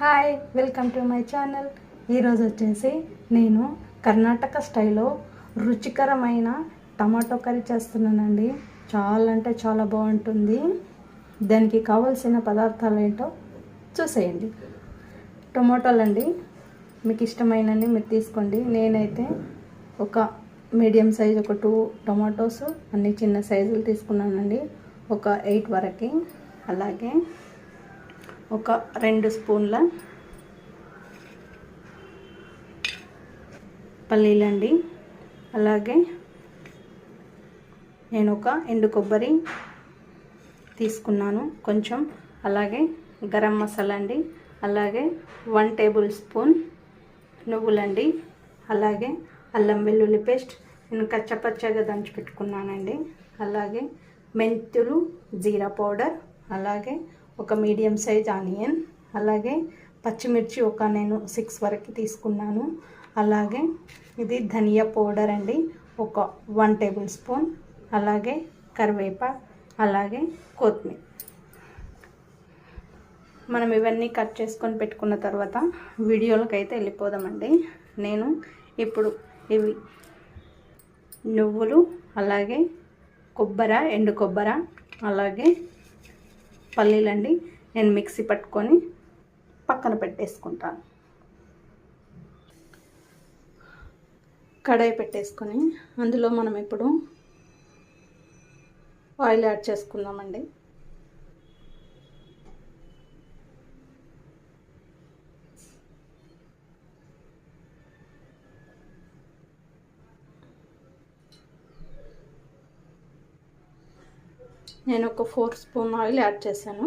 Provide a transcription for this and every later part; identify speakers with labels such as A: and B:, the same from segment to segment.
A: Hi, welcome to my channel. ఈరోజు వచ్చేసి నేను కర్ణాటక స్టైల్లో రుచికరమైన టమాటో కర్రీ చేస్తున్నానండి. చాలా అంటే చాలా బాగుంటుంది. దానికి కావాల్సిన పదార్థాలు ఏంటో చూసేయండి. టమాటోలు అండి, మీకు ఇష్టమైనవి మీరు తీసుకోండి. నేనైతే ఒక మీడియం సైజ్ ఒక 2 టమాటోస్ అన్ని చిన్న సైజులు తీసుకున్నానండి, ఒక 8 వరకు. అలాగే ఒక 2 స్పూన్ల పల్లీలండి. అలాగే నేను ఒక ఎండు కొబ్బరి తీసుకున్నాను కొంచెం. అలాగే గరం మసాలా అండి. అలాగే 1 టేబుల్ స్పూన్ నువ్వులండి. అలాగే అల్లం వెల్లుల్లి పేస్ట్ నేను కచ్చపచ్చగా దంచి పెట్టుకున్నానండి. అలాగే మెంతులు, జీరా పౌడర్, అలాగే ఒక మీడియం సైజ్ ఆనియన్, అలాగే పచ్చిమిర్చి ఒక నేను 6 వరకు తీసుకున్నాను. అలాగే ఇది ధనియా పౌడర్ అండి, ఒక 1 టేబుల్ స్పూన్. అలాగే కరివేపాకు, అలాగే కొత్తిమీర. మనం ఇవన్నీ కట్ చేసుకొని పెట్టుకున్న తర్వాత వీడియోలకు అయితే వెళ్ళిపోదామండి. నేను ఇప్పుడు ఇవి నువ్వులు, అలాగే కొబ్బరి, ఎండు కొబ్బరి, అలాగే పల్లీలండి నేను మిక్సీ పట్టుకొని పక్కన పెట్టేసుకుంటాను. కడాయి పెట్టేసుకొని అందులో మనం ఇప్పుడు ఆయిల్ యాడ్ చేసుకుందామండి. నేను ఒక 4 స్పూన్ ఆయిల్ యాడ్ చేశాను.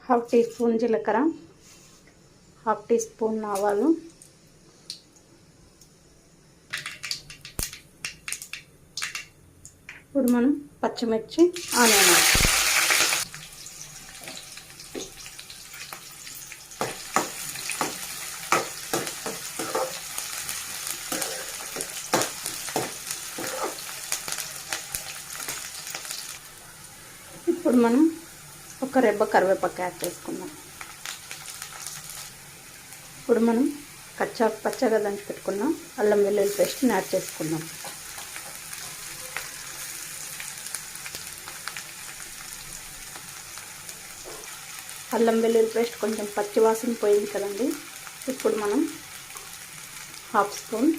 A: హాఫ్ టీ స్పూన్ జీలకర్ర, హాఫ్ టీ స్పూన్ ఆవాలు, ఇప్పుడు మనం పచ్చిమిర్చి, ఆనియన్, ఇప్పుడు మనం ఒక రెబ్బ కరివేపాకు యాడ్ చేసుకుందాం. ఇప్పుడు మనం పచ్చగా దంచి పెట్టుకున్న అల్లం వెల్లుల్లి పేస్ట్ని యాడ్ చేసుకుందాం. అల్లం వెల్లుల్లి పేస్ట్ కొంచెం పచ్చి వాసన పోయింది కదండి. ఇప్పుడు మనం హాఫ్ స్పూన్